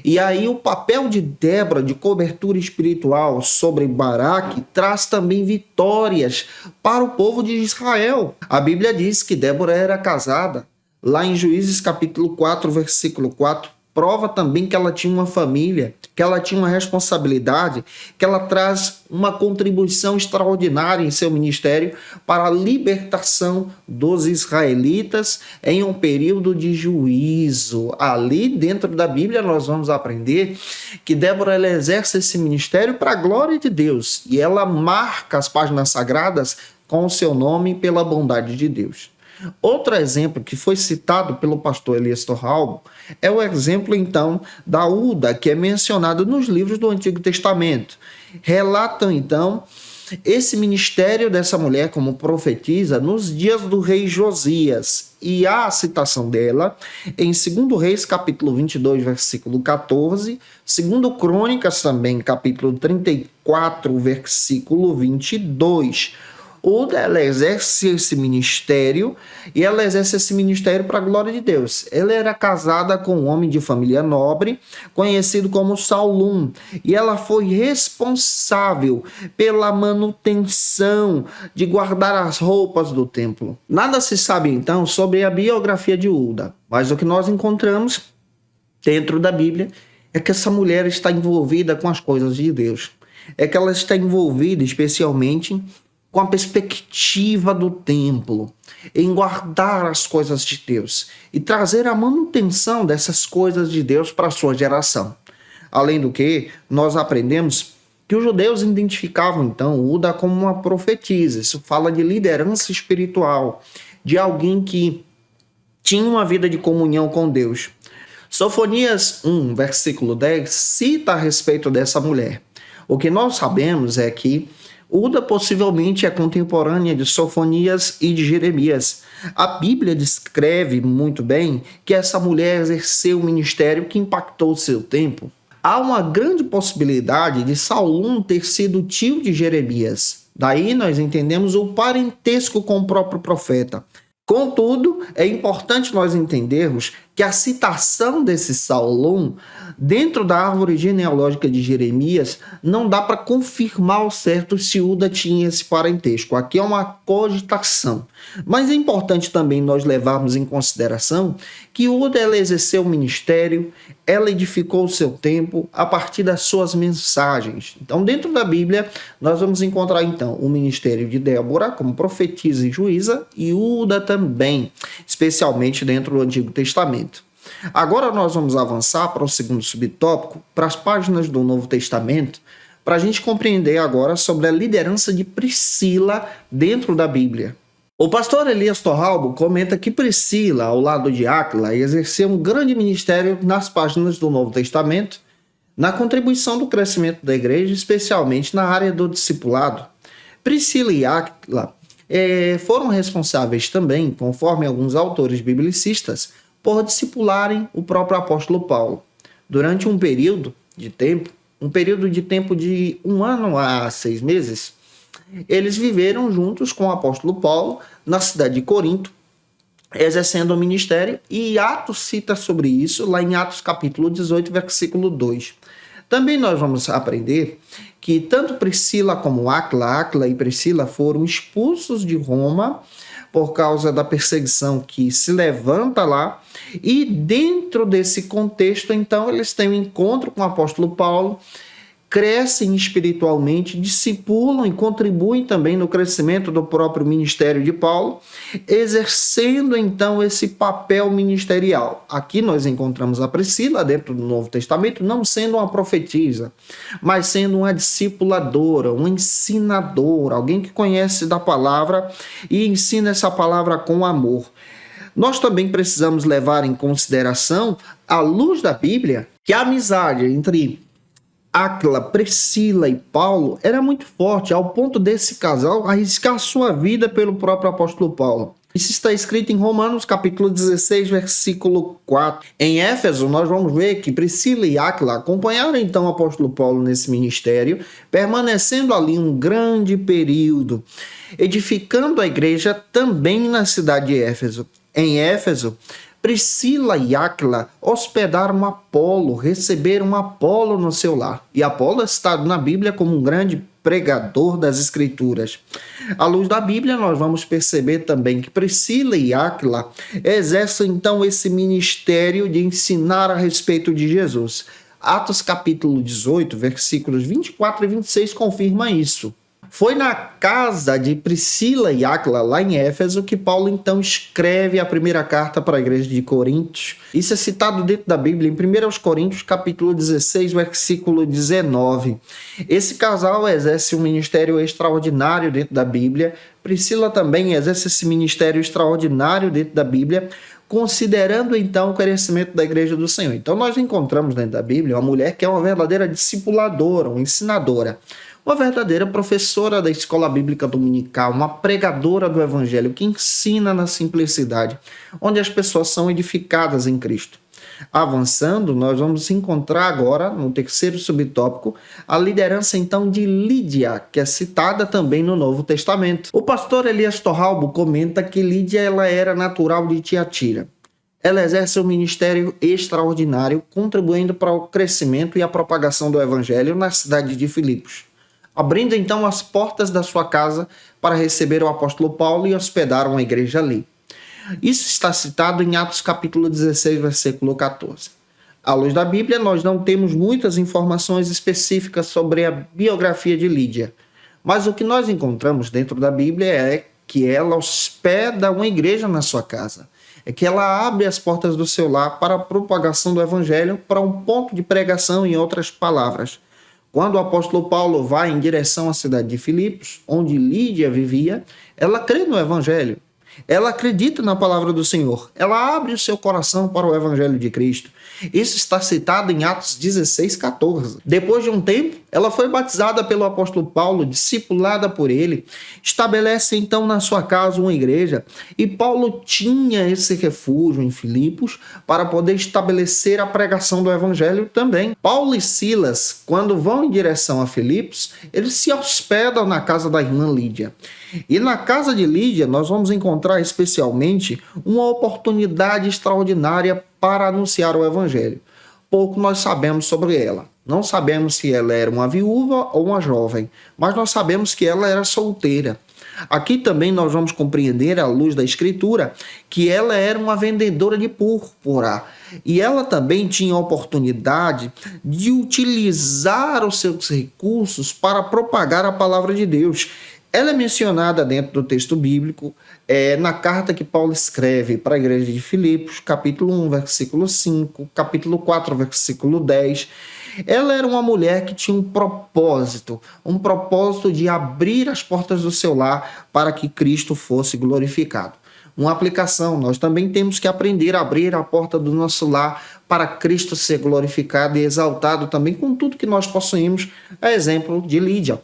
E aí o papel de Débora de cobertura espiritual sobre Baraque traz também vitórias para o povo de Israel. A Bíblia diz que Débora era casada. Lá em Juízes capítulo 4, versículo 4, prova também que ela tinha uma família, que ela tinha uma responsabilidade, que ela traz uma contribuição extraordinária em seu ministério para a libertação dos israelitas em um período de juízo. Ali dentro da Bíblia nós vamos aprender que Débora ela exerce esse ministério para a glória de Deus e ela marca as páginas sagradas com o seu nome pela bondade de Deus. Outro exemplo que foi citado pelo pastor Elias Torralbo é o exemplo, então, da Uda, que é mencionado nos livros do Antigo Testamento. Relatam, então, esse ministério dessa mulher como profetisa nos dias do rei Josias. E há a citação dela em 2 Reis, capítulo 22, versículo 14, 2 Crônicas também, capítulo 34, versículo 22. Uda, ela exerce esse ministério e ela exerce esse ministério para a glória de Deus. Ela era casada com um homem de família nobre, conhecido como Salum, e ela foi responsável pela manutenção de guardar as roupas do templo. Nada se sabe então sobre a biografia de Uda, mas o que nós encontramos dentro da Bíblia é que essa mulher está envolvida com as coisas de Deus. É que ela está envolvida especialmente com a perspectiva do templo, em guardar as coisas de Deus e trazer a manutenção dessas coisas de Deus para a sua geração. Além do que, nós aprendemos que os judeus identificavam então Uda como uma profetisa. Isso fala de liderança espiritual, de alguém que tinha uma vida de comunhão com Deus. Sofonias 1, versículo 10, cita a respeito dessa mulher. O que nós sabemos é que Uda possivelmente é contemporânea de Sofonias e de Jeremias. A Bíblia descreve muito bem que essa mulher exerceu um ministério que impactou o seu tempo. Há uma grande possibilidade de Salum ter sido tio de Jeremias. Daí nós entendemos o parentesco com o próprio profeta. Contudo, é importante nós entendermos que a citação desse Salum dentro da árvore genealógica de Jeremias não dá para confirmar ao certo se Uda tinha esse parentesco. Aqui é uma cogitação. Mas é importante também nós levarmos em consideração que Uda ela exerceu o ministério, ela edificou o seu tempo a partir das suas mensagens. Então, dentro da Bíblia, nós vamos encontrar então o ministério de Débora como profetisa e juíza e Uda também, especialmente dentro do Antigo Testamento. Agora nós vamos avançar para o segundo subtópico, para as páginas do Novo Testamento, para a gente compreender agora sobre a liderança de Priscila dentro da Bíblia. O pastor Elias Torralbo comenta que Priscila, ao lado de Áquila, exerceu um grande ministério nas páginas do Novo Testamento, na contribuição do crescimento da igreja, especialmente na área do discipulado. Priscila e Áquila foram responsáveis também, conforme alguns autores biblicistas, por discipularem o próprio apóstolo Paulo. Durante um período de tempo de 1 ano a 6 meses, eles viveram juntos com o apóstolo Paulo na cidade de Corinto, exercendo o ministério, e Atos cita sobre isso lá em Atos capítulo 18, versículo 2. Também nós vamos aprender que tanto Priscila como Áquila e Priscila foram expulsos de Roma por causa da perseguição que se levanta lá, e dentro desse contexto, então, eles têm um encontro com o apóstolo Paulo, crescem espiritualmente, discipulam e contribuem também no crescimento do próprio ministério de Paulo, exercendo então esse papel ministerial. Aqui nós encontramos a Priscila dentro do Novo Testamento, não sendo uma profetisa, mas sendo uma discipuladora, uma ensinadora, alguém que conhece da palavra e ensina essa palavra com amor. Nós também precisamos levar em consideração, à luz da Bíblia, que a amizade entre Áquila, Priscila e Paulo era muito forte, ao ponto desse casal arriscar sua vida pelo próprio apóstolo Paulo. Isso está escrito em Romanos capítulo 16, versículo 4. Em Éfeso, nós vamos ver que Priscila e Áquila acompanharam então o apóstolo Paulo nesse ministério, permanecendo ali um grande período, edificando a igreja também na cidade de Éfeso. Em Éfeso, Priscila e Áquila hospedaram Apolo, receberam Apolo no seu lar. E Apolo é citado na Bíblia como um grande pregador das Escrituras. À luz da Bíblia, nós vamos perceber também que Priscila e Áquila exercem então esse ministério de ensinar a respeito de Jesus. Atos capítulo 18, versículos 24 e 26 confirma isso. Foi na casa de Priscila e Áquila, lá em Éfeso, que Paulo então escreve a primeira carta para a igreja de Corinto. Isso é citado dentro da Bíblia, em 1 Coríntios, capítulo 16, versículo 19. Esse casal exerce um ministério extraordinário dentro da Bíblia. Priscila também exerce esse ministério extraordinário dentro da Bíblia, considerando então o crescimento da igreja do Senhor. Então nós encontramos dentro da Bíblia uma mulher que é uma verdadeira discipuladora, uma ensinadora, uma verdadeira professora da escola bíblica dominical, uma pregadora do evangelho que ensina na simplicidade, onde as pessoas são edificadas em Cristo. Avançando, nós vamos encontrar agora, no terceiro subtópico, a liderança então de Lídia, que é citada também no Novo Testamento. O pastor Elias Torralbo comenta que Lídia ela era natural de Tiatira. Ela exerce um ministério extraordinário, contribuindo para o crescimento e a propagação do evangelho na cidade de Filipos, abrindo então as portas da sua casa para receber o apóstolo Paulo e hospedar uma igreja ali. Isso está citado em Atos capítulo 16, versículo 14. À luz da Bíblia, nós não temos muitas informações específicas sobre a biografia de Lídia, mas o que nós encontramos dentro da Bíblia é que ela hospeda uma igreja na sua casa, é que ela abre as portas do seu lar para a propagação do evangelho, para um ponto de pregação, em outras palavras. Quando o apóstolo Paulo vai em direção à cidade de Filipos, onde Lídia vivia, ela crê no evangelho. Ela acredita na palavra do Senhor. Ela abre o seu coração para o evangelho de Cristo. Isso está citado em Atos 16, 14. Depois de um tempo, ela foi batizada pelo apóstolo Paulo, discipulada por ele, estabelece então na sua casa uma igreja, e Paulo tinha esse refúgio em Filipos para poder estabelecer a pregação do evangelho também. Paulo e Silas, quando vão em direção a Filipos, eles se hospedam na casa da irmã Lídia. E na casa de Lídia nós vamos encontrar especialmente uma oportunidade extraordinária para anunciar o evangelho. Pouco nós sabemos sobre ela. Não sabemos se ela era uma viúva ou uma jovem, mas nós sabemos que ela era solteira. Aqui também nós vamos compreender, à luz da Escritura, que ela era uma vendedora de púrpura. E ela também tinha a oportunidade de utilizar os seus recursos para propagar a palavra de Deus. Ela é mencionada dentro do texto bíblico, na carta que Paulo escreve para a igreja de Filipos, capítulo 1, versículo 5, capítulo 4, versículo 10. Ela era uma mulher que tinha um propósito de abrir as portas do seu lar para que Cristo fosse glorificado. uma aplicação. Nós também temos que aprender a abrir a porta do nosso lar para Cristo ser glorificado e exaltado também com tudo que nós possuímos, a exemplo de Lídia.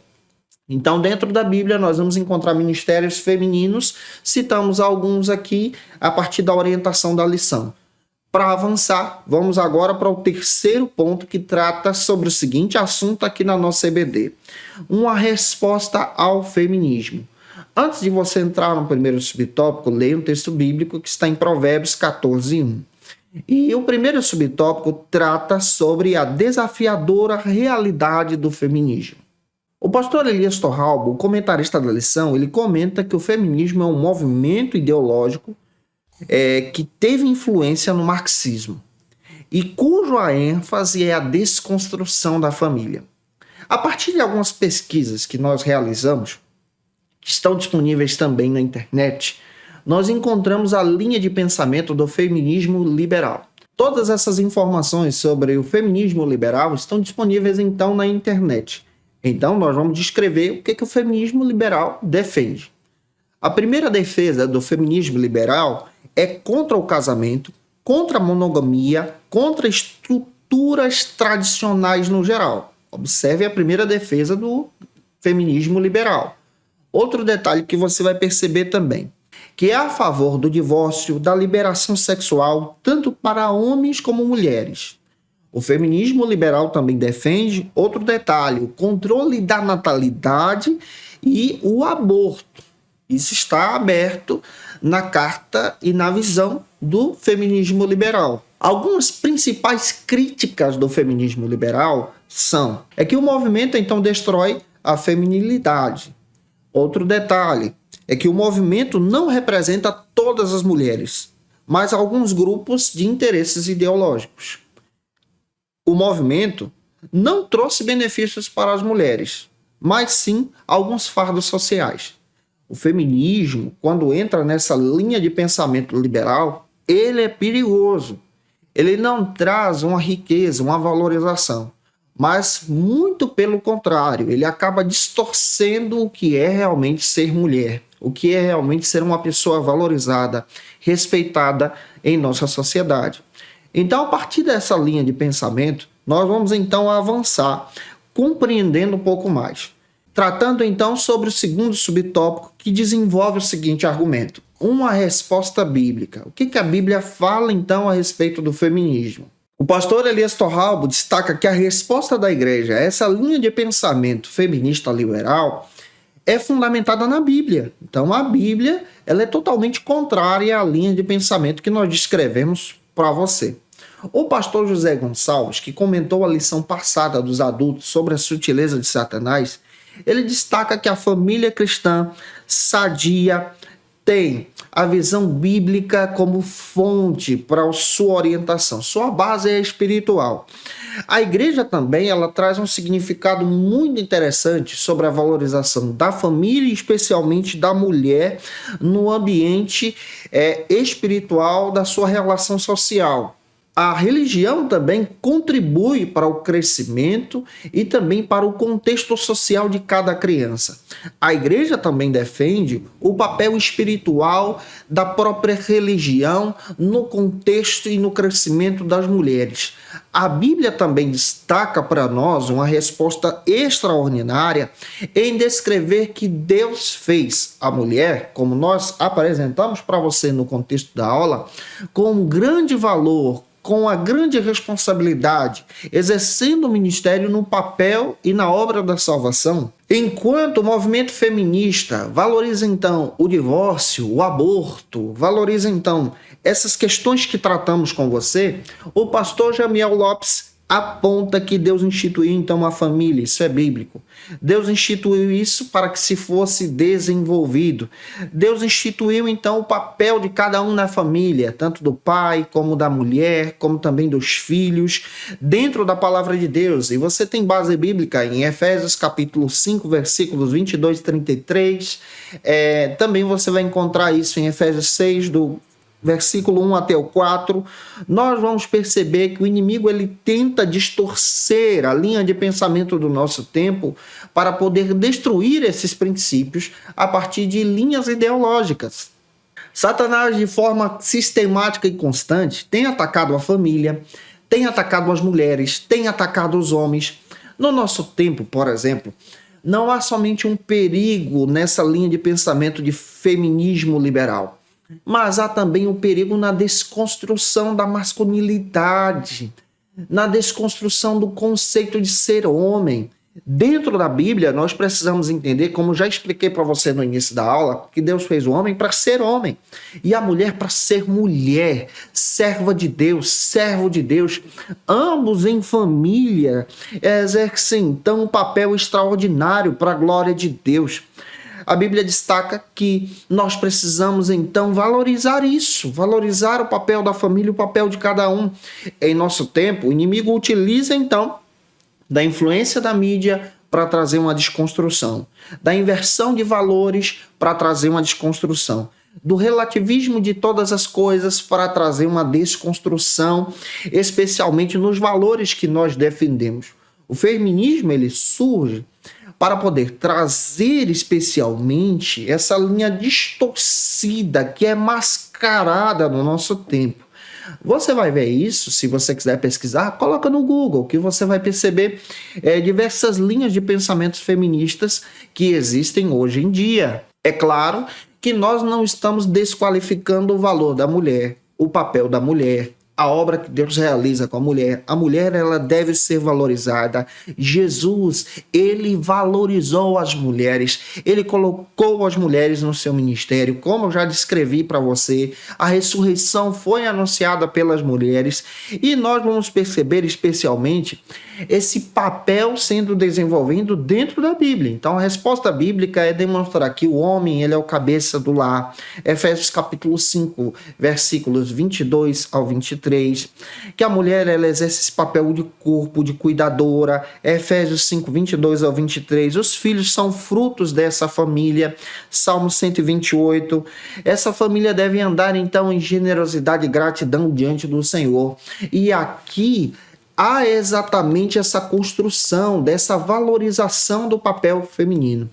Então, dentro da Bíblia, nós vamos encontrar ministérios femininos, citamos alguns aqui a partir da orientação da lição. Para avançar, vamos agora para o terceiro ponto que trata sobre o seguinte assunto aqui na nossa EBD. Uma resposta ao feminismo. Antes de você entrar no primeiro subtópico, leia um texto bíblico que está em Provérbios 14:1. E o primeiro subtópico trata sobre a desafiadora realidade do feminismo. O pastor Elias Torralbo, o comentarista da lição, ele comenta que o feminismo é um movimento ideológico que teve influência no marxismo e cuja ênfase é a desconstrução da família. A partir de algumas pesquisas que nós realizamos, que estão disponíveis também na internet, nós encontramos a linha de pensamento do feminismo liberal. Todas essas informações sobre o feminismo liberal estão disponíveis então na internet. Então nós vamos descrever o que o feminismo liberal defende. A primeira defesa do feminismo liberal é contra o casamento, contra a monogamia, contra estruturas tradicionais no geral. Observe a primeira defesa do feminismo liberal. Outro detalhe que você vai perceber também, que é a favor do divórcio, da liberação sexual, tanto para homens como mulheres. O feminismo liberal também defende, outro detalhe, o controle da natalidade e o aborto. Isso está aberto na carta e na visão do feminismo liberal. Algumas principais críticas do feminismo liberal são que o movimento então destrói a feminilidade. Outro detalhe é que o movimento não representa todas as mulheres, mas alguns grupos de interesses ideológicos. O movimento não trouxe benefícios para as mulheres, mas sim alguns fardos sociais. O feminismo, quando entra nessa linha de pensamento liberal, ele é perigoso. Ele não traz uma riqueza, uma valorização, mas muito pelo contrário, ele acaba distorcendo o que é realmente ser mulher, o que é realmente ser uma pessoa valorizada, respeitada em nossa sociedade. Então, a partir dessa linha de pensamento, nós vamos então avançar, compreendendo um pouco mais. Tratando então sobre o segundo subtópico, que desenvolve o seguinte argumento: uma resposta bíblica. O que a Bíblia fala então a respeito do feminismo? O pastor Elias Torralbo destaca que a resposta da igreja a essa linha de pensamento feminista liberal é fundamentada na Bíblia. Então a Bíblia ela é totalmente contrária à linha de pensamento que nós descrevemos para você. O pastor José Gonçalves, que comentou a lição passada dos adultos sobre a sutileza de Satanás, ele destaca que a família cristã sadia tem a visão bíblica como fonte para a sua orientação. Sua base é espiritual. A igreja também ela traz um significado muito interessante sobre a valorização da família, especialmente da mulher, no ambiente espiritual da sua relação social. A religião também contribui para o crescimento e também para o contexto social de cada criança. A igreja também defende o papel espiritual da própria religião no contexto e no crescimento das mulheres. A Bíblia também destaca para nós uma resposta extraordinária em descrever que Deus fez a mulher, como nós apresentamos para você no contexto da aula, com um grande valor, com a grande responsabilidade, exercendo o ministério no papel e na obra da salvação. Enquanto o movimento feminista valoriza então o divórcio, o aborto, valoriza então essas questões que tratamos com você, o pastor Jamiel Lopes aponta que Deus instituiu então a família, isso é bíblico. Deus instituiu isso para que se fosse desenvolvido. Deus instituiu então o papel de cada um na família, tanto do pai como da mulher, como também dos filhos, dentro da palavra de Deus. E você tem base bíblica em Efésios capítulo 5, versículos 22 e 33. Também você vai encontrar isso em Efésios 6, do versículo 1 até o 4, nós vamos perceber que o inimigo ele tenta distorcer a linha de pensamento do nosso tempo para poder destruir esses princípios a partir de linhas ideológicas. Satanás, de forma sistemática e constante, tem atacado a família, tem atacado as mulheres, tem atacado os homens. No nosso tempo, por exemplo, não há somente um perigo nessa linha de pensamento de feminismo liberal, mas há também um perigo na desconstrução da masculinidade, na desconstrução do conceito de ser homem. Dentro da Bíblia, nós precisamos entender, como já expliquei para você no início da aula, que Deus fez o homem para ser homem e a mulher para ser mulher, serva de Deus, servo de Deus. Ambos em família exercem então um papel extraordinário para a glória de Deus. A Bíblia destaca que nós precisamos então valorizar isso, valorizar o papel da família, o papel de cada um. Em nosso tempo, o inimigo utiliza então da influência da mídia para trazer uma desconstrução, da inversão de valores para trazer uma desconstrução, do relativismo de todas as coisas para trazer uma desconstrução, especialmente nos valores que nós defendemos. O feminismo ele surge para poder trazer especialmente essa linha distorcida que é mascarada no nosso tempo. Você vai ver isso, se você quiser pesquisar, coloca no Google, que você vai perceber diversas linhas de pensamentos feministas que existem hoje em dia. É claro que nós não estamos desqualificando o valor da mulher, o papel da mulher, a obra que Deus realiza com a mulher. A mulher, ela deve ser valorizada. Jesus, ele valorizou as mulheres. Ele colocou as mulheres no seu ministério. Como eu já descrevi para você, a ressurreição foi anunciada pelas mulheres. E nós vamos perceber especialmente esse papel sendo desenvolvido dentro da Bíblia. Então, a resposta bíblica é demonstrar que o homem, ele é o cabeça do lar. Efésios capítulo 5, versículos 22 ao 23. Que a mulher ela exerce esse papel de corpo, de cuidadora. Efésios 5, 22 ao 23. Os filhos são frutos dessa família. Salmo 128. Essa família deve andar então em generosidade e gratidão diante do Senhor. E aqui há exatamente essa construção, dessa valorização do papel feminino.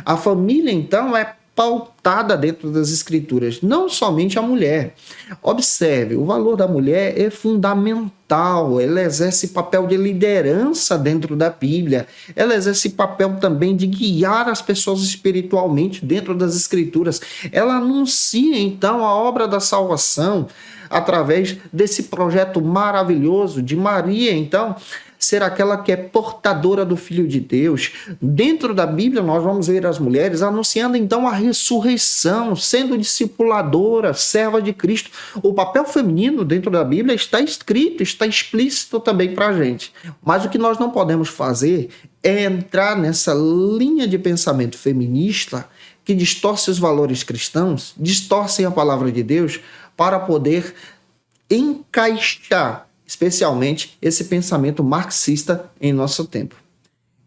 A família então é pautada dentro das escrituras, não somente a mulher. Observe, o valor da mulher é fundamental, ela exerce papel de liderança dentro da Bíblia, ela exerce papel também de guiar as pessoas espiritualmente dentro das escrituras, ela anuncia então a obra da salvação através desse projeto maravilhoso de Maria, então, ser aquela que é portadora do Filho de Deus. Dentro da Bíblia, nós vamos ver as mulheres anunciando então a ressurreição, sendo discipuladora, serva de Cristo. O papel feminino dentro da Bíblia está escrito, está explícito também para a gente. Mas o que nós não podemos fazer é entrar nessa linha de pensamento feminista que distorce os valores cristãos, distorcem a palavra de Deus para poder encaixar especialmente esse pensamento marxista em nosso tempo.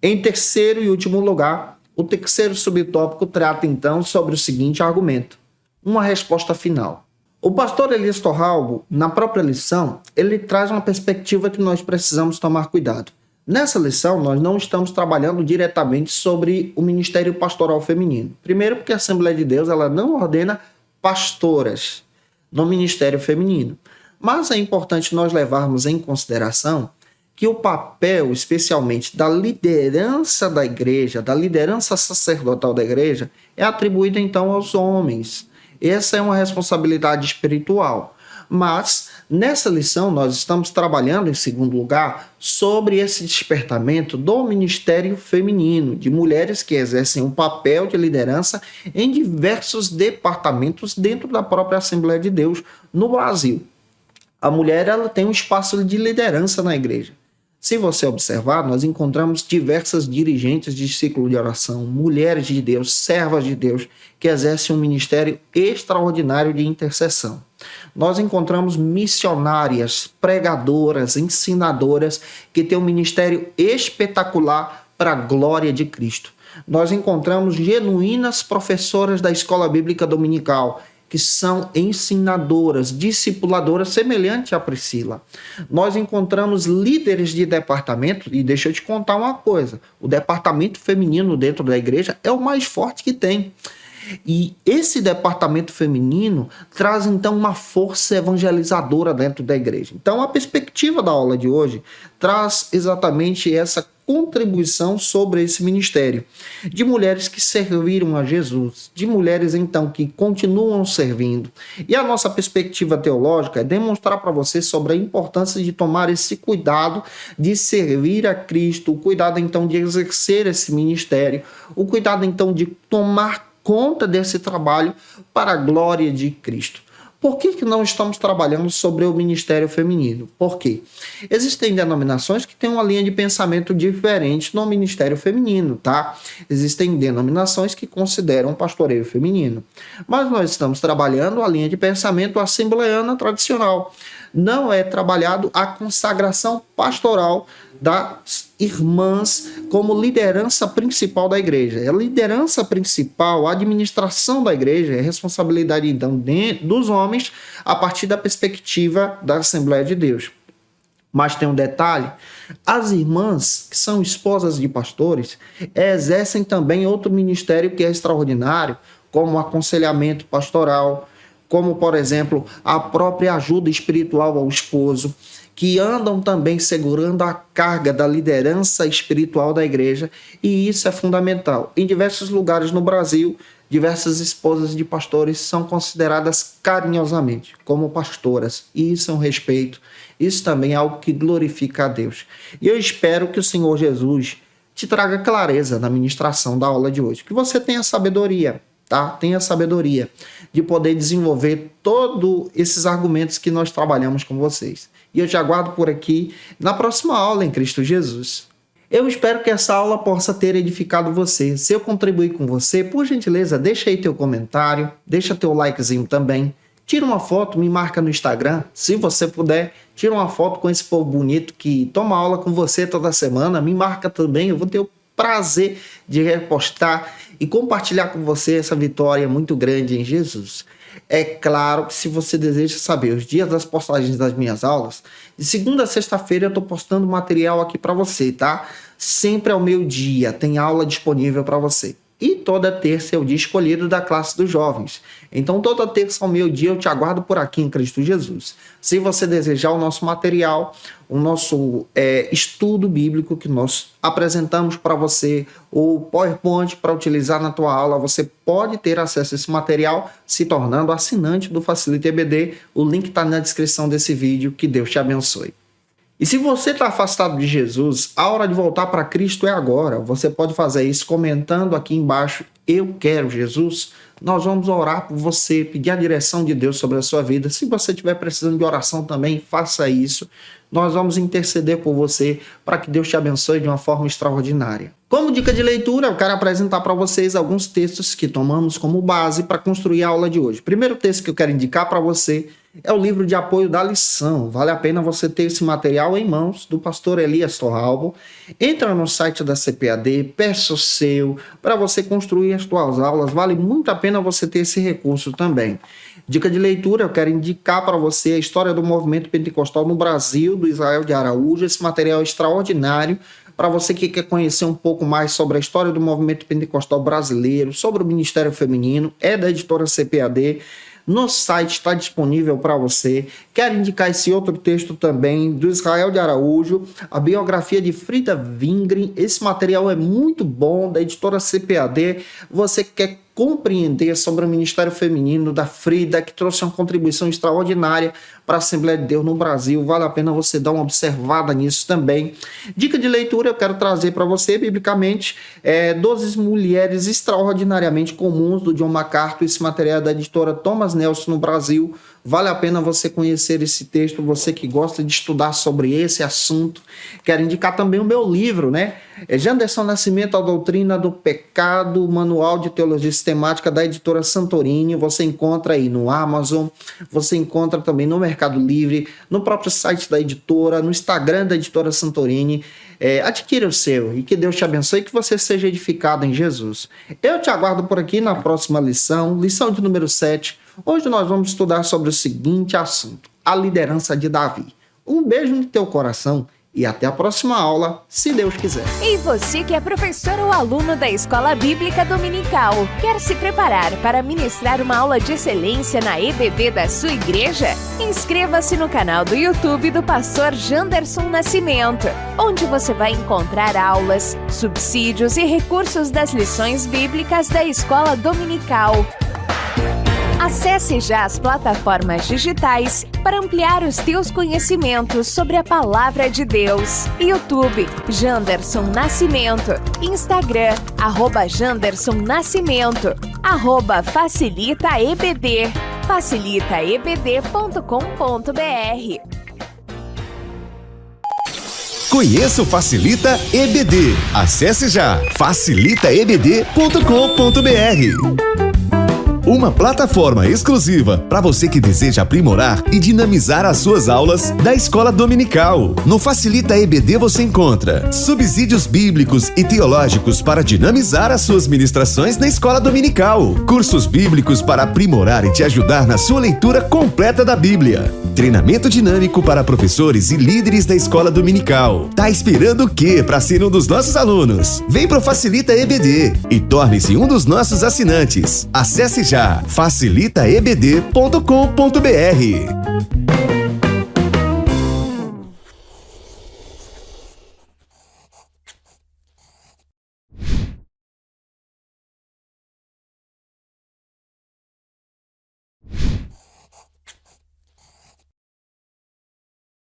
Em terceiro e último lugar, o terceiro subtópico trata então sobre o seguinte argumento: uma resposta final. O pastor Elias Torralbo, na própria lição, ele traz uma perspectiva que nós precisamos tomar cuidado. Nessa lição, nós não estamos trabalhando diretamente sobre o ministério pastoral feminino. Primeiro, porque a Assembleia de Deus ela não ordena pastoras no ministério feminino. Mas é importante nós levarmos em consideração que o papel, especialmente da liderança da igreja, da liderança sacerdotal da igreja, é atribuído então aos homens. Essa é uma responsabilidade espiritual. Mas, nessa lição, nós estamos trabalhando, em segundo lugar, sobre esse despertamento do ministério feminino, de mulheres que exercem um papel de liderança em diversos departamentos dentro da própria Assembleia de Deus no Brasil. A mulher ela tem um espaço de liderança na igreja. Se você observar, nós encontramos diversas dirigentes de ciclo de oração, mulheres de Deus, servas de Deus, que exercem um ministério extraordinário de intercessão. Nós encontramos missionárias, pregadoras, ensinadoras, que têm um ministério espetacular para a glória de Cristo. Nós encontramos genuínas professoras da escola bíblica dominical, que são ensinadoras, discipuladoras, semelhante a Priscila. Nós encontramos líderes de departamento, e deixa eu te contar uma coisa, o departamento feminino dentro da igreja é o mais forte que tem. E esse departamento feminino traz então uma força evangelizadora dentro da igreja. Então a perspectiva da aula de hoje traz exatamente essa contribuição sobre esse ministério, de mulheres que serviram a Jesus, de mulheres então que continuam servindo. E a nossa perspectiva teológica é demonstrar para você sobre a importância de tomar esse cuidado de servir a Cristo, o cuidado então de exercer esse ministério, o cuidado então de tomar conta desse trabalho para a glória de Cristo. Por que não estamos trabalhando sobre o ministério feminino? Por quê? Existem denominações que têm uma linha de pensamento diferente no ministério feminino, tá? Existem denominações que consideram o pastoreio feminino. Mas nós estamos trabalhando a linha de pensamento assembleiana tradicional. Não é trabalhado a consagração pastoral das irmãs como liderança principal da igreja. A liderança principal, a administração da igreja, é responsabilidade então dos homens a partir da perspectiva da Assembleia de Deus. Mas tem um detalhe, as irmãs que são esposas de pastores exercem também outro ministério que é extraordinário, como o aconselhamento pastoral, como, por exemplo, a própria ajuda espiritual ao esposo, que andam também segurando a carga da liderança espiritual da igreja, e isso é fundamental. Em diversos lugares no Brasil, diversas esposas de pastores são consideradas carinhosamente como pastoras, e isso é um respeito, isso também é algo que glorifica a Deus. E eu espero que o Senhor Jesus te traga clareza na ministração da aula de hoje, que você tenha sabedoria, tá? Tenha sabedoria de poder desenvolver todos esses argumentos que nós trabalhamos com vocês. E eu te aguardo por aqui na próxima aula em Cristo Jesus. Eu espero que essa aula possa ter edificado você. Se eu contribuir com você, por gentileza, deixa aí teu comentário, deixa teu likezinho também. Tira uma foto, me marca no Instagram, se você puder. Tira uma foto com esse povo bonito que toma aula com você toda semana. Me marca também, eu vou ter o prazer de repostar e compartilhar com você essa vitória muito grande em Jesus. É claro que se você deseja saber os dias das postagens das minhas aulas, de segunda a sexta-feira eu estou postando material aqui para você, tá? Sempre ao meio-dia tem aula disponível para você. E toda terça é o dia escolhido da classe dos jovens. Então toda terça ao meio-dia eu te aguardo por aqui em Cristo Jesus. Se você desejar o nosso material, o nosso estudo bíblico que nós apresentamos para você, o PowerPoint para utilizar na tua aula, você pode ter acesso a esse material se tornando assinante do Facilite EBD. O link está na descrição desse vídeo. Que Deus te abençoe. E se você está afastado de Jesus, a hora de voltar para Cristo é agora. Você pode fazer isso comentando aqui embaixo, eu quero Jesus. Nós vamos orar por você, pedir a direção de Deus sobre a sua vida. Se você estiver precisando de oração também, faça isso. Nós vamos interceder por você para que Deus te abençoe de uma forma extraordinária. Como dica de leitura, eu quero apresentar para vocês alguns textos que tomamos como base para construir a aula de hoje. O primeiro texto que eu quero indicar para você é o livro de apoio da lição. Vale a pena você ter esse material em mãos, do pastor Elias Torralbo. Entra no site da CPAD, peça o seu, para você construir as suas aulas. Vale muito a pena você ter esse recurso também. Dica de leitura, eu quero indicar para você a história do movimento pentecostal no Brasil, do Israel de Araújo. Esse material é extraordinário para você que quer conhecer um pouco mais sobre a história do movimento pentecostal brasileiro, sobre o ministério feminino, é da editora CPAD. No site está disponível para você. Quero indicar esse outro texto também, do Israel de Araújo, a biografia de Frida Wingren. Esse material é muito bom, da editora CPAD. Você quer compreender sobre o ministério feminino da Frida, que trouxe uma contribuição extraordinária para a Assembleia de Deus no Brasil. Vale a pena você dar uma observada nisso também. Dica de leitura, eu quero trazer para você, biblicamente, 12 mulheres extraordinariamente comuns, do John MacArthur. Esse material é da editora Thomas Nelson no Brasil. Vale a pena você conhecer esse texto, você que gosta de estudar sobre esse assunto. Quero indicar também o meu livro, né? Janderson Nascimento, a Doutrina do Pecado, Manual de Teologia Sistemática, da editora Santorini. Você encontra aí no Amazon, você encontra também no Mercado Livre, no próprio site da editora, no Instagram da editora Santorini. Adquira o seu e que Deus te abençoe e que você seja edificado em Jesus. Eu te aguardo por aqui na próxima lição de número 7. Hoje nós vamos estudar sobre o seguinte assunto: a liderança de Davi. Um beijo no teu coração e até a próxima aula, se Deus quiser. E você que é professor ou aluno da Escola Bíblica Dominical, quer se preparar para ministrar uma aula de excelência na EBD da sua igreja? Inscreva-se no canal do YouTube do pastor Janderson Nascimento, onde você vai encontrar aulas, subsídios e recursos das lições bíblicas da Escola Dominical. Acesse já as plataformas digitais para ampliar os teus conhecimentos sobre a Palavra de Deus. YouTube, Janderson Nascimento. Instagram, @Janderson Nascimento. @FacilitaEBD. facilitaebd.com.br. Conheça o Facilita EBD. Acesse já facilitaebd.com.br. Uma plataforma exclusiva para você que deseja aprimorar e dinamizar as suas aulas da Escola Dominical. No Facilita EBD você encontra subsídios bíblicos e teológicos para dinamizar as suas ministrações na Escola Dominical, cursos bíblicos para aprimorar e te ajudar na sua leitura completa da Bíblia, treinamento dinâmico para professores e líderes da Escola Dominical. Tá esperando o quê para ser um dos nossos alunos? Vem pro Facilita EBD e torne-se um dos nossos assinantes. Acesse já facilitaebd.com.br.